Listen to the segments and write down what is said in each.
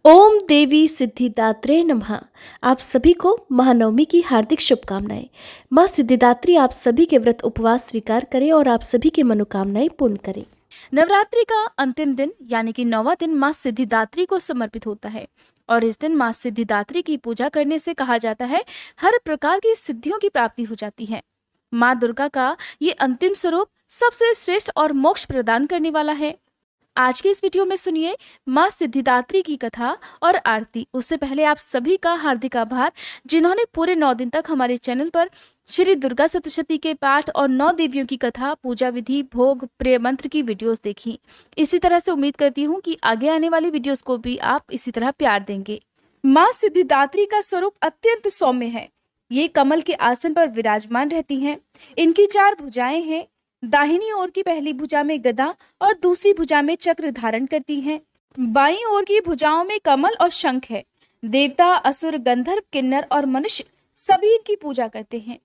ओम देवी सिद्धिदात्रे नमः। आप सभी को महानवमी की हार्दिक शुभकामनाएं। माँ सिद्धिदात्री आप सभी के व्रत उपवास स्वीकार करें और आप सभी की मनोकामनाएं पूर्ण करें। नवरात्रि का अंतिम दिन यानी कि 9वां दिन माँ सिद्धिदात्री को समर्पित होता है और इस दिन माँ सिद्धिदात्री की पूजा करने से कहा जाता है हर प्रकार की सिद्धियों की प्राप्ति हो जाती है। माँ दुर्गा का ये अंतिम स्वरूप सबसे श्रेष्ठ और मोक्ष प्रदान करने वाला है। आज की इस वीडियो में सुनिए माँ सिद्धिदात्री की कथा और आरती। उससे पहले आप सभी का हार्दिक आभार जिन्होंने पूरे 9 दिन तक हमारे चैनल पर श्री दुर्गा सप्तशती के पाठ और 9 देवियों की कथा, पूजा विधि, भोग, प्रिय मंत्र की वीडियोस देखी। इसी तरह से उम्मीद करती हूँ कि आगे आने वाली वीडियोस को भी आप इसी तरह प्यार देंगे। माँ सिद्धिदात्री का स्वरूप अत्यंत सौम्य है। ये कमल के आसन पर विराजमान रहती हैं। इनकी 4 भुजाएं हैं। दाहिनी ओर की पहली भुजा में गदा और दूसरी भुजा में चक्र धारण करती हैं। बाईं ओर की भुजाओं में कमल और शंख है। देवता, असुर, गंधर्व, किन्नर और मनुष्य सभी इनकी पूजा करते हैं।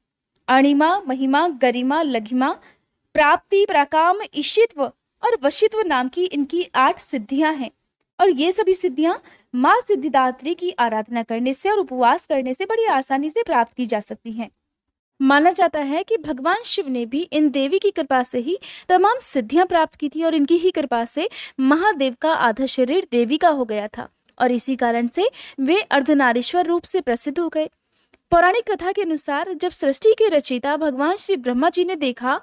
अणिमा, महिमा, गरिमा, लघिमा, प्राप्ति, प्राकाम, ईशित्व और वशित्व नाम की इनकी 8 सिद्धियां हैं और ये सभी सिद्धियां माँ सिद्धिदात्री की आराधना करने से और उपवास करने से बड़ी आसानी से प्राप्त की जा सकती हैं। माना जाता है कि भगवान शिव ने भी इन देवी की कृपा से ही तमाम सिद्धियां प्राप्त की थी और इनकी ही कृपा से महादेव का आधा शरीर देवी का हो गया था और इसी कारण से वे अर्धनारीश्वर रूप से प्रसिद्ध हो गए। पौराणिक कथा के अनुसार जब सृष्टि के रचयिता भगवान श्री ब्रह्मा जी ने देखा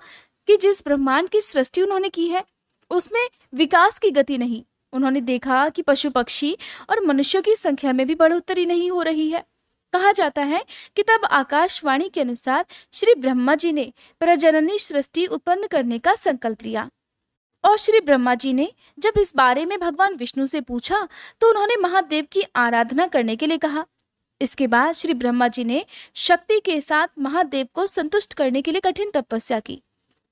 कि जिस ब्रह्मांड की सृष्टि उन्होंने की है उसमें विकास की गति नहीं, उन्होंने देखा कि पशु पक्षी और मनुष्यों की संख्या में भी बढ़ोतरी नहीं हो रही है। कहा जाता है कि तब आकाशवाणी के अनुसार श्री ब्रह्मा जी ने प्रजननी सृष्टि उत्पन्न करने का संकल्प लिया और श्री ब्रह्मा जी ने जब इस बारे में भगवान विष्णु से पूछा तो उन्होंने महादेव की आराधना करने के लिए कहा। इसके बाद श्री ब्रह्मा जी ने शक्ति के साथ महादेव को संतुष्ट करने के लिए कठिन तपस्या की।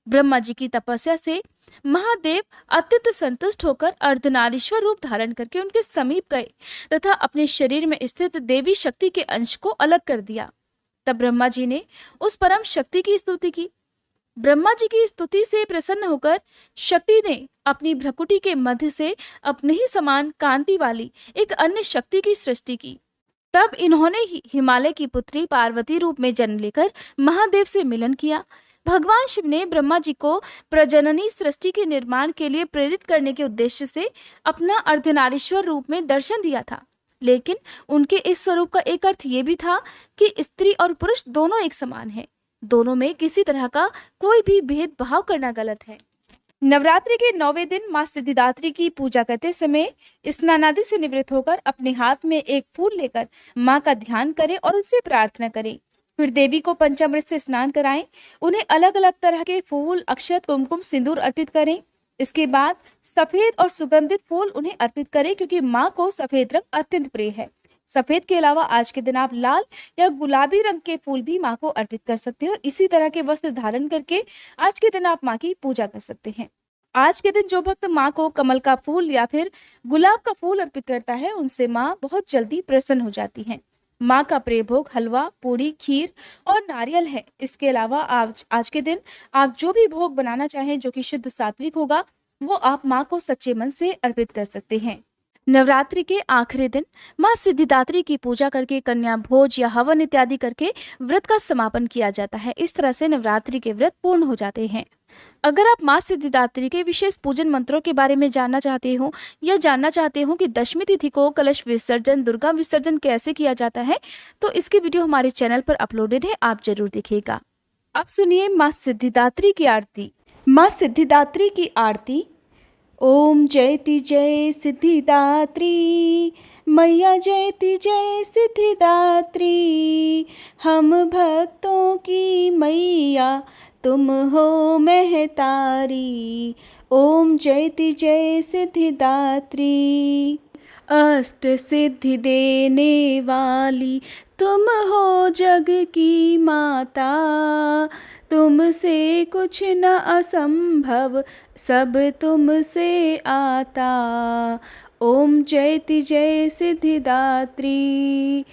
ब्रह्मा जी की तपस्या से महादेव अत्यंत संतुष्ट होकर अर्धनारीश्वर रूप धारण करके उनके समीप गए तथा अपने शरीर में स्थित देवी शक्ति के अंश को अलग कर दिया। तब ब्रह्मा जी ने उस परम शक्ति की स्तुति की। ब्रह्मा जी की स्तुति से प्रसन्न होकर शक्ति ने अपनी भ्रकुटी के मध्य से अपने ही समान कांति वाली एक अन्य शक्ति की सृष्टि की। तब इन्होंने ही हिमालय की पुत्री पार्वती रूप में जन्म लेकर महादेव से मिलन किया। भगवान शिव ने ब्रह्मा जी को प्रजननी सृष्टि के निर्माण के लिए प्रेरित करने के उद्देश्य से अपना अर्धनारीश्वर रूप में दर्शन दिया था, लेकिन उनके इस स्वरूप का एक अर्थ ये भी था कि स्त्री और पुरुष दोनों एक समान हैं। दोनों में किसी तरह का कोई भी भेदभाव करना गलत है। नवरात्रि के 9वें दिन माँ सिद्धिदात्री की पूजा करते समय स्नानादि से निवृत्त होकर अपने हाथ में एक फूल लेकर माँ का ध्यान करें और उनसे प्रार्थना करें। फिर देवी को पंचामृत से स्नान कराएं। उन्हें अलग अलग तरह के फूल, अक्षत, कुमकुम, सिंदूर अर्पित करें। इसके बाद सफेद और सुगंधित फूल उन्हें अर्पित करें क्योंकि माँ को सफेद रंग अत्यंत प्रिय है। सफेद के अलावा आज के दिन आप लाल या गुलाबी रंग के फूल भी माँ को अर्पित कर सकते हैं और इसी तरह के वस्त्र धारण करके आज के दिन आप माँ की पूजा कर सकते हैं। आज के दिन जो भक्त माँ को कमल का फूल या फिर गुलाब का फूल अर्पित करता है उनसे माँ बहुत जल्दी प्रसन्न हो जाती है। माँ का प्रिय भोग हलवा, पूड़ी, खीर और नारियल है। इसके अलावा आज के दिन आप जो भी भोग बनाना चाहें जो कि शुद्ध सात्विक होगा वो आप माँ को सच्चे मन से अर्पित कर सकते हैं। नवरात्रि के आखिरी दिन माँ सिद्धिदात्री की पूजा करके कन्या भोज या हवन इत्यादि करके व्रत का समापन किया जाता है। इस तरह से नवरात्रि के व्रत पूर्ण हो जाते हैं। अगर आप माँ सिद्धिदात्री के विशेष पूजन मंत्रों के बारे में जानना चाहते हो या जानना चाहते हो कि दशमी तिथि को कलश विसर्जन, दुर्गा विसर्जन कैसे किया जाता है तो इसकी वीडियो हमारे चैनल पर अपलोडेड है, आप जरूर देखिएगा। अब सुनिए माँ सिद्धिदात्री की आरती। माँ सिद्धिदात्री की आरती। ओम जयति जय सिद्धिदात्री, मैया जयति जय सिद्धिदात्री, हम भक्तों की मैया तुम हो महतारी। ओम जयति जय सिद्धिदात्री, अष्ट सिद्धि देने वाली तुम हो जग की माता, तुमसे कुछ न असंभव सब तुमसे आता। ओम जयति जय सिद्धिदात्री।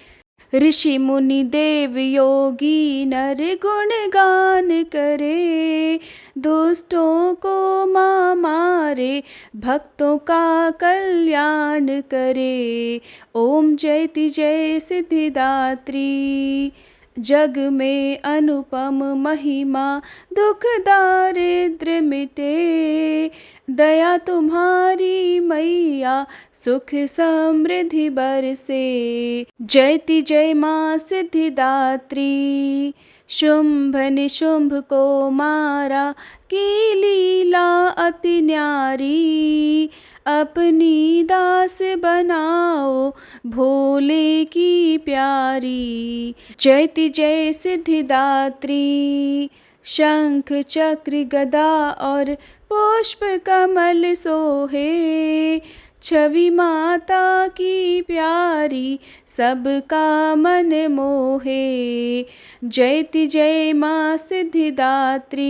ऋषि मुनि देव योगी नर गुणगान करे, दुष्टों को माँ मारे भक्तों का कल्याण करे। ओम जयति जय सिद्धिदात्री, जग में अनुपम महिमा, दुख दारिद्र मिटे। दया तुम्हारी मैया, सुख समृद्धि बरसे। जयति जय माँ सिद्धिदात्री, शुंभ निशुंभ को मारा, की लीला अति न्यारी। अपनी दास बनाओ, भोले की प्यारी। जयति जय सिद्धिदात्री, शंख चक्र गदा और पुष्प कमल सोहे। छवि माता की प्यारी, सबका मन मोहे। जयति जय माँ सिद्धिदात्री,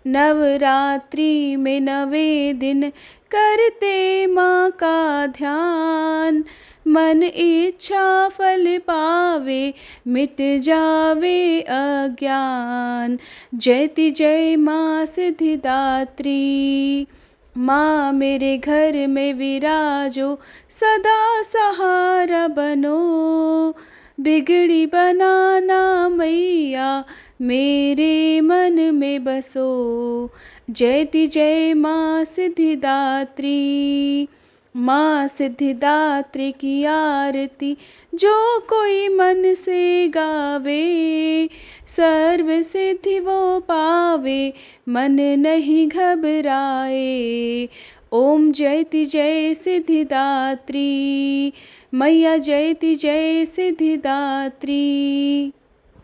नवरात्रि में 9 दिन करते माँ का ध्यान। मन इच्छा फल पावे, मिट जावे अज्ञान। जयति जय माँ सिद्धिदात्री, माँ मेरे घर में विराजो, सदा सहारा बनो। बिगड़ी बनाना मैया, मेरे मन में बसो। जयति जय माँ सिद्धिदात्री, माँ सिद्धिदात्री की आरती जो कोई मन से गावे। सर्व सिद्धि वो पावे, मन नहीं घबराए। ओम जयति जय सिद्धिदात्री, मैया जयति जय सिद्धिदात्री।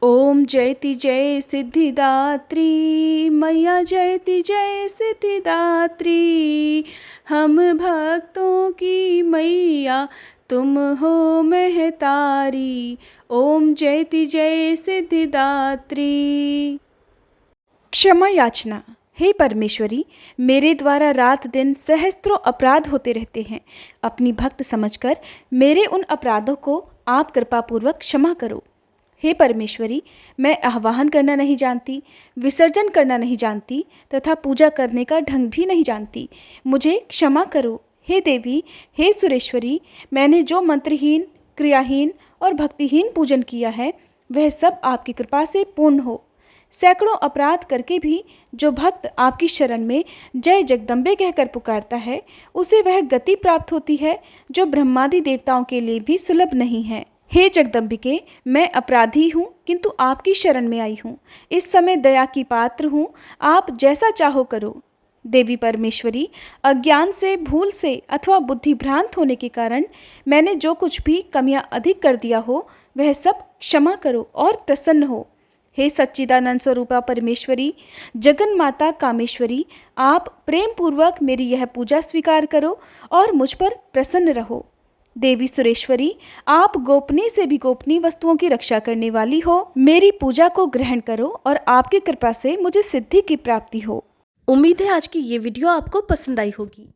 ओम जयति जय सिद्धिदात्री, मैया जयति जय सिद्धिदात्री। हम भक्तों की मैया, तुम हो महतारी। ओम जयति जय सिद्धिदात्री। क्षमा याचना। हे परमेश्वरी, मेरे द्वारा रात दिन सहस्त्रों अपराध होते रहते हैं। अपनी भक्त समझकर मेरे उन अपराधों को आप कृपापूर्वक क्षमा करो। हे परमेश्वरी, मैं आह्वान करना नहीं जानती, विसर्जन करना नहीं जानती तथा पूजा करने का ढंग भी नहीं जानती। मुझे क्षमा करो। हे देवी, हे सुरेश्वरी, मैंने जो मंत्रहीन, क्रियाहीन और भक्तिहीन पूजन किया है, वह सब आपकी कृपा से पूर्ण हो। सैकड़ों अपराध करके भी जो भक्त आपकी शरण में जय जगदम्बे कहकर पुकारता है, उसे वह गति प्राप्त होती है जो ब्रह्मादि देवताओं के लिए भी सुलभ नहीं है। हे जगदम्बिके, मैं अपराधी हूँ, किंतु आपकी शरण में आई हूँ। इस समय दया की पात्र हूँ, आप जैसा चाहो करो। देवी परमेश्वरी, अज्ञान से, भूल से अथवा बुद्धि भ्रांत होने के कारण मैंने जो कुछ भी कमियां अधिक कर दिया हो, वह सब क्षमा करो और प्रसन्न हो। हे सच्चिदानंद स्वरूपा परमेश्वरी, जगन माता कामेश्वरी, आप प्रेम पूर्वक मेरी यह पूजा स्वीकार करो और मुझ पर प्रसन्न रहो। देवी सुरेश्वरी, आप गोपनीय से भी गोपनीय वस्तुओं की रक्षा करने वाली हो। मेरी पूजा को ग्रहण करो और आपकी कृपा से मुझे सिद्धि की प्राप्ति हो। उम्मीद है आज की ये वीडियो आपको पसंद आई होगी।